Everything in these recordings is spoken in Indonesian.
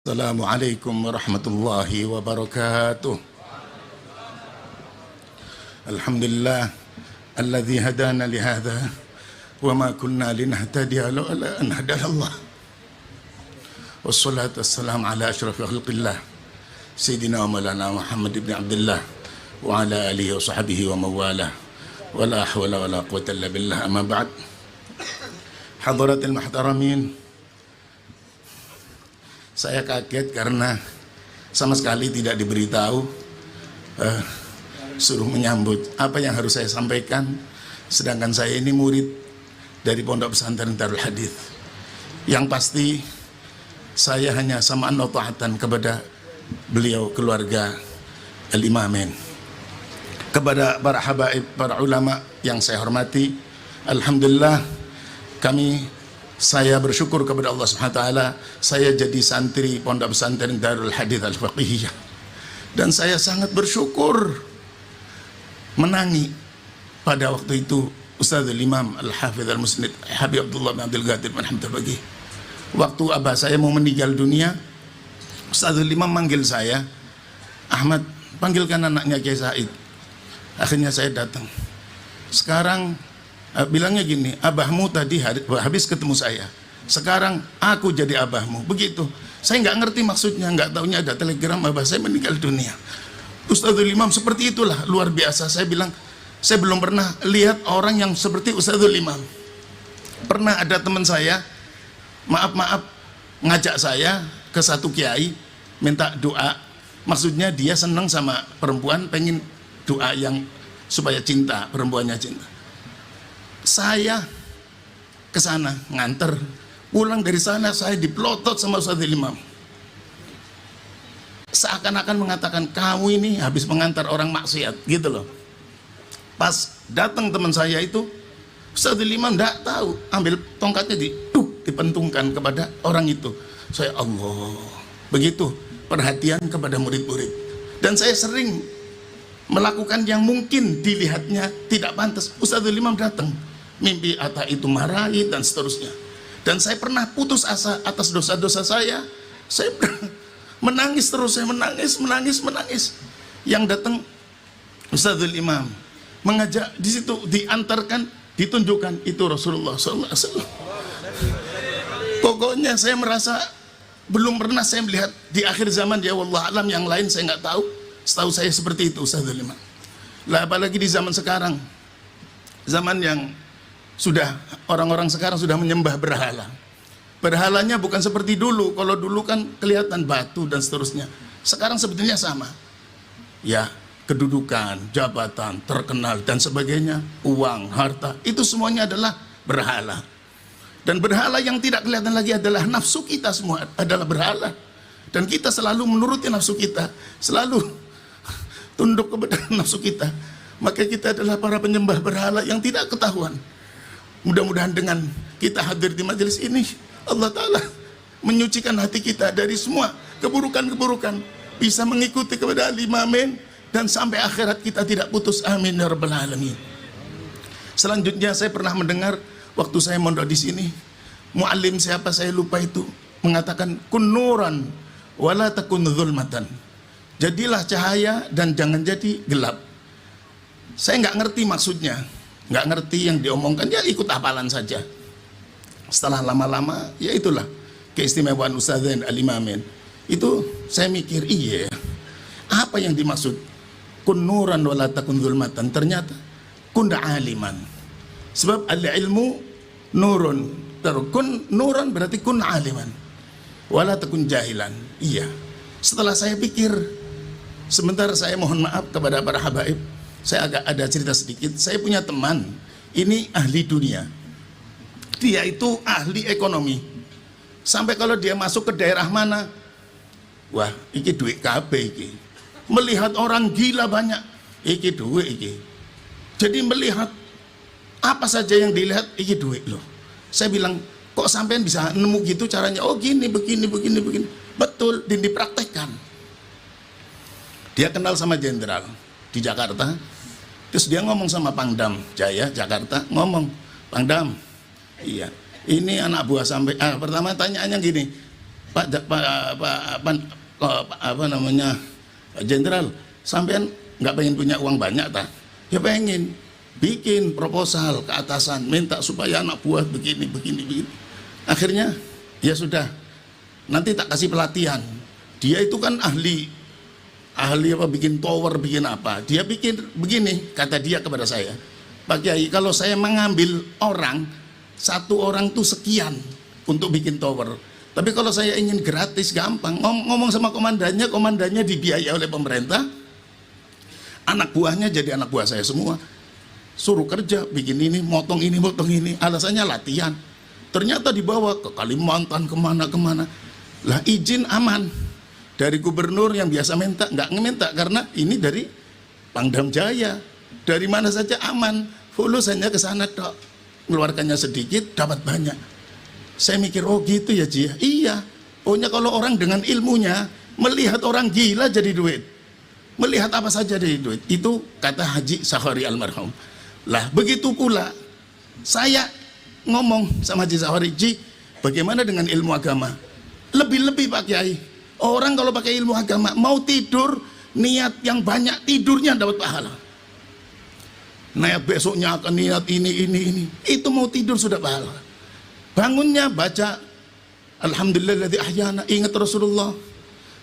Assalamualaikum warahmatullahi wabarakatuh. Alhamdulillah alladzi hadana li hadza wa ma kunna linahtadiya laula an hadana Allah. Wassalatu wassalamu ala asyrafil khalqillah sayyidina wa maulana Muhammad ibn Abdullah wa ala alihi wa sahbihi wa mawalah. Wala hawla wala quwwata illa billah. Amma ba'd. Hadaratil muhtaramin, saya kaget karena sama sekali tidak diberitahu, suruh menyambut apa yang harus saya sampaikan, sedangkan saya ini murid dari Pondok Pesantren Darul Hadith. Yang pasti saya hanya sama'an wa ta'atan kepada beliau, keluarga Al-Imamain, kepada para habaib, para ulama yang saya hormati. Alhamdulillah, saya bersyukur kepada Allah Subhanahu wa taala, saya jadi santri Pondok Pesantren Darul Hadith Al-Faqihiyah, dan saya sangat bersyukur menangi pada waktu itu Ustadzul Imam Al-Hafidh Al-Musnid Habib Abdullah bin Abdul Qadir bin Hamid Al-Baqi. Waktu abah saya mau meninggal dunia, Ustadzul Imam manggil saya, "Ahmad, panggilkan anaknya Kiai Said." Akhirnya saya datang. Sekarang bilangnya gini, "Abahmu tadi habis ketemu saya, sekarang aku jadi abahmu." Begitu. Saya nggak ngerti maksudnya, nggak taunya ada telegram abah saya meninggal dunia. Ustadzul Imam seperti itulah, luar biasa. Saya bilang, saya belum pernah lihat orang yang seperti Ustadzul Imam. Pernah ada teman saya, maaf ngajak saya ke satu kiai, minta doa. Maksudnya dia senang sama perempuan, pengen doa yang supaya cinta, perempuannya cinta. Saya ke sana nganter, pulang dari sana saya diplotot sama Ustadzul Imam. Seakan-akan mengatakan, "Kamu ini habis mengantar orang maksiat," gitu loh. Pas datang teman saya itu, Ustadzul Imam enggak tahu, ambil tongkatnya dipentungkan kepada orang itu. Saya, Allah, begitu perhatian kepada murid-murid. Dan saya sering melakukan yang mungkin dilihatnya tidak pantas. Ustadzul Imam datang, mimpi Atta itu marahi dan seterusnya. Dan saya pernah putus asa atas dosa-dosa saya. Saya menangis terus, saya menangis. Yang datang Ustadzul Imam mengajak, di situ diantarkan, ditunjukkan itu Rasulullah SAW. Pokoknya saya merasa belum pernah saya melihat di akhir zaman, ya wallah alam, yang lain saya nggak tahu. Setahu saya seperti itu Ustadzul Imam. Lah apalagi di zaman sekarang, zaman yang sudah orang-orang sekarang sudah menyembah berhala. Berhalanya bukan seperti dulu. Kalau dulu kan kelihatan batu dan seterusnya. Sekarang sebetulnya sama. Ya, kedudukan, jabatan, terkenal dan sebagainya, uang, harta, itu semuanya adalah berhala. Dan berhala yang tidak kelihatan lagi adalah nafsu kita, semua adalah berhala. Dan kita selalu menuruti nafsu kita, selalu tunduk kepada nafsu kita. Maka kita adalah para penyembah berhala yang tidak ketahuan. Mudah-mudahan dengan kita hadir di majelis ini, Allah Ta'ala menyucikan hati kita dari semua keburukan-keburukan, bisa mengikuti kepada Al-Imamain, dan sampai akhirat kita tidak putus. Amin ya rabbal alamin. Selanjutnya saya pernah mendengar waktu saya mondok di sini, muallim siapa saya lupa itu mengatakan, "Kun nuran wala takun zulmatan." Jadilah cahaya dan jangan jadi gelap. Saya nggak ngerti maksudnya, nggak ngerti yang diomongkan, ya ikut hafalan saja. Setelah lama-lama, ya itulah keistimewaan Ustadzain Al-Imamain. Itu saya mikir, iya, apa yang dimaksud kun nuran wala takun zulmatan? Ternyata kun aliman. Sebab al-ilmu nurun, kun nuran berarti kun aliman, wala takun jahilan. Iya. Setelah saya pikir, sebentar saya mohon maaf kepada para habaib, saya agak ada cerita sedikit. Saya punya teman, ini ahli dunia. Dia itu ahli ekonomi. Sampai kalau dia masuk ke daerah mana, wah, iki duit KB iki. Melihat orang gila banyak, iki duit iki. Jadi melihat apa saja yang dilihat, iki duit loh. Saya bilang, kok sampean bisa nemu gitu caranya? Oh gini, begini. Betul, dan dipraktekkan. Dia kenal sama jenderal di Jakarta. Terus dia ngomong sama Pangdam Jaya Jakarta, ngomong, "Pangdam, iya, ini anak buah sampai." Pertama tanyaannya gini, apa namanya, Pak Jenderal, sampean nggak pengen punya uang banyak tak? Ya pengen. Bikin proposal ke atasan, minta supaya anak buah begini. Akhirnya ya sudah, nanti tak kasih pelatihan. Dia itu kan ahli apa, bikin tower, bikin apa. Dia bikin begini, kata dia kepada saya, Pak Kiai, kalau saya mengambil orang, satu orang tuh sekian untuk bikin tower. Tapi kalau saya ingin gratis, gampang. Ngomong sama komandannya dibiayai oleh pemerintah. Anak buahnya jadi anak buah saya semua. Suruh kerja, bikin ini, motong ini. Alasannya latihan. Ternyata dibawa ke Kalimantan, kemana. Lah izin aman. Dari gubernur yang biasa minta, nggak ngeminta. Karena ini dari Pangdam Jaya. Dari mana saja aman. Fulus hanya ke sana dok, mengeluarkannya sedikit dapat banyak. Saya mikir, oh gitu ya Ji. Iya, pokoknya kalau orang dengan ilmunya melihat orang gila jadi duit, melihat apa saja jadi duit. Itu kata Haji Sahari almarhum. Lah begitu pula saya ngomong sama Haji Sahari, Ji, bagaimana dengan ilmu agama? Lebih-lebih Pak Kiai, orang kalau pakai ilmu agama mau tidur, niat yang banyak, tidurnya dapat pahala. Niat besoknya akan niat ini. Itu mau tidur sudah pahala. Bangunnya baca Alhamdulillahilladzi ahyana, ingat Rasulullah,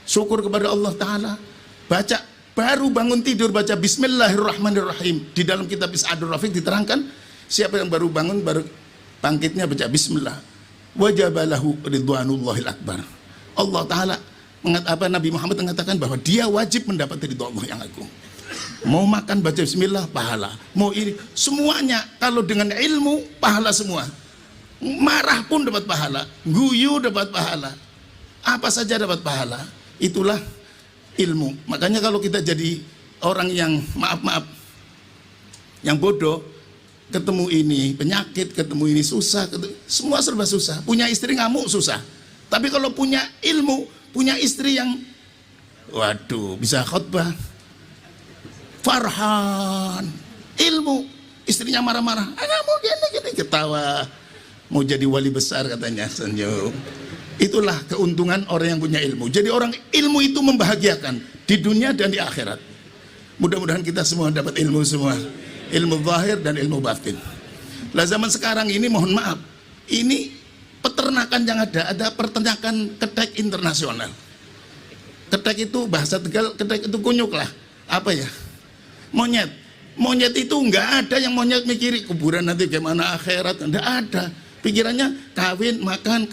syukur kepada Allah Ta'ala. Baca, baru bangun tidur baca Bismillahirrahmanirrahim. Di dalam kitab Is'adur Rafiq diterangkan, siapa yang baru bangun, baru bangkitnya baca Bismillah, wajabalahu ridwanullahil akbar. Allah Ta'ala, Nabi Muhammad mengatakan bahwa dia wajib mendapat ridha Allah yang agung. Mau makan baca bismillah, pahala. Mau ini, semuanya kalau dengan ilmu, pahala semua. Marah pun dapat pahala, guyu dapat pahala, apa saja dapat pahala. Itulah ilmu. Makanya kalau kita jadi orang yang maaf yang bodoh, ketemu ini penyakit, ketemu ini susah, semua serba susah. Punya istri ngamuk susah. Tapi kalau punya ilmu, punya istri yang waduh bisa khotbah, Farhan, ilmu, istrinya marah-marah, kamu gini, ketawa, mau jadi wali besar katanya, senyum. Itulah keuntungan orang yang punya ilmu. Jadi orang ilmu itu membahagiakan di dunia dan di akhirat. Mudah-mudahan kita semua dapat ilmu semua, ilmu zahir dan ilmu batin. Lah zaman sekarang ini mohon maaf, ini peternakan yang ada peternakan ketek internasional. Ketek itu bahasa Tegal, ketek itu kunyuk lah, apa ya? Monyet itu nggak ada yang monyet mikiri kuburan nanti gimana akhirat, nggak ada. Pikirannya kawin makan.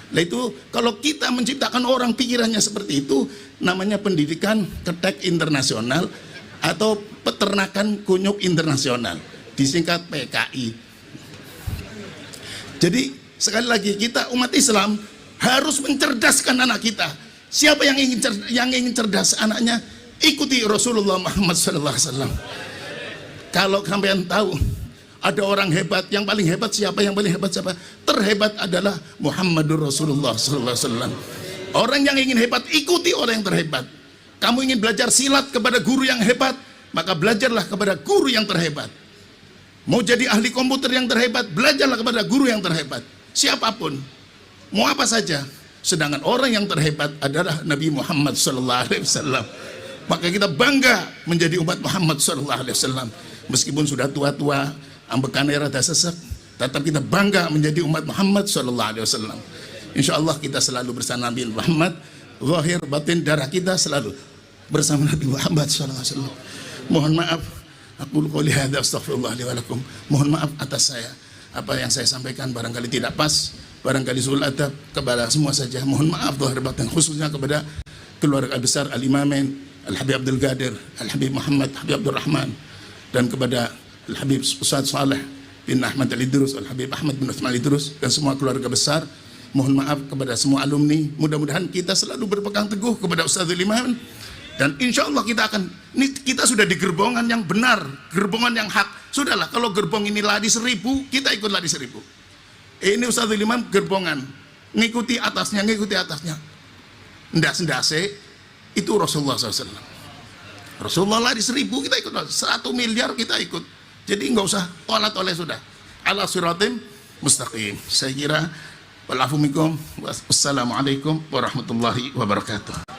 Lah itu kalau kita menciptakan orang pikirannya seperti itu, namanya pendidikan ketek internasional atau peternakan kunyuk internasional, disingkat PKI. Jadi sekali lagi kita umat Islam harus mencerdaskan anak kita. Siapa yang ingin cerdas anaknya? Ikuti Rasulullah Muhammad SAW. Kalau kalian tahu ada orang hebat, yang paling hebat siapa? Yang paling hebat siapa? Terhebat adalah Muhammadur Rasulullah SAW. Orang yang ingin hebat, ikuti orang yang terhebat. Kamu ingin belajar silat kepada guru yang hebat, maka belajarlah kepada guru yang terhebat. Mau jadi ahli komputer yang terhebat, belajarlah kepada guru yang terhebat. Siapapun, mau apa saja. Sedangkan orang yang terhebat adalah Nabi Muhammad SAW. Maka kita bangga menjadi umat Muhammad SAW. Meskipun sudah tua-tua, ambekannya rada sesek, tetap kita bangga menjadi umat Muhammad SAW. Insya Allah kita selalu bersama Nabi Muhammad, zahir batin darah kita selalu bersama Nabi Muhammad SAW. Mohon maaf, aku qouli hadza astaghfirullah li wa lakum. Mohon maaf atas saya, apa yang saya sampaikan barangkali tidak pas, barangkali sul adab kepada semua saja. Mohon maaf zahir batin, khususnya kepada keluarga besar Al-Imamain Al-Habib Abdul Qadir, Al-Habib Muhammad Habib Abdul Rahman, dan kepada Al-Habib Ustaz Saleh bin Ahmad Al-Idrus, Al-Habib Ahmad bin Uthman Al-Idrus, dan semua keluarga besar. Mohon maaf kepada semua alumni. Mudah-mudahan kita selalu berpegang teguh kepada Ustadzul Imam, dan insya Allah kita sudah di gerbongan yang benar, gerbongan yang hak. Sudahlah, kalau gerbong ini lari 1000, kita ikut lari 1000. Ini Ustadzul Imam gerbongan, ngikuti atasnya. Ndak sendase. Itu Rasulullah SAW. Rasulullah lari 1000, kita ikut. 1 miliar kita ikut. Jadi nggak usah tolak-tolak sudah. Ala siratim mustaqim. Saya kira Wal afu minkum. Wassalamualaikum warahmatullahi wabarakatuh.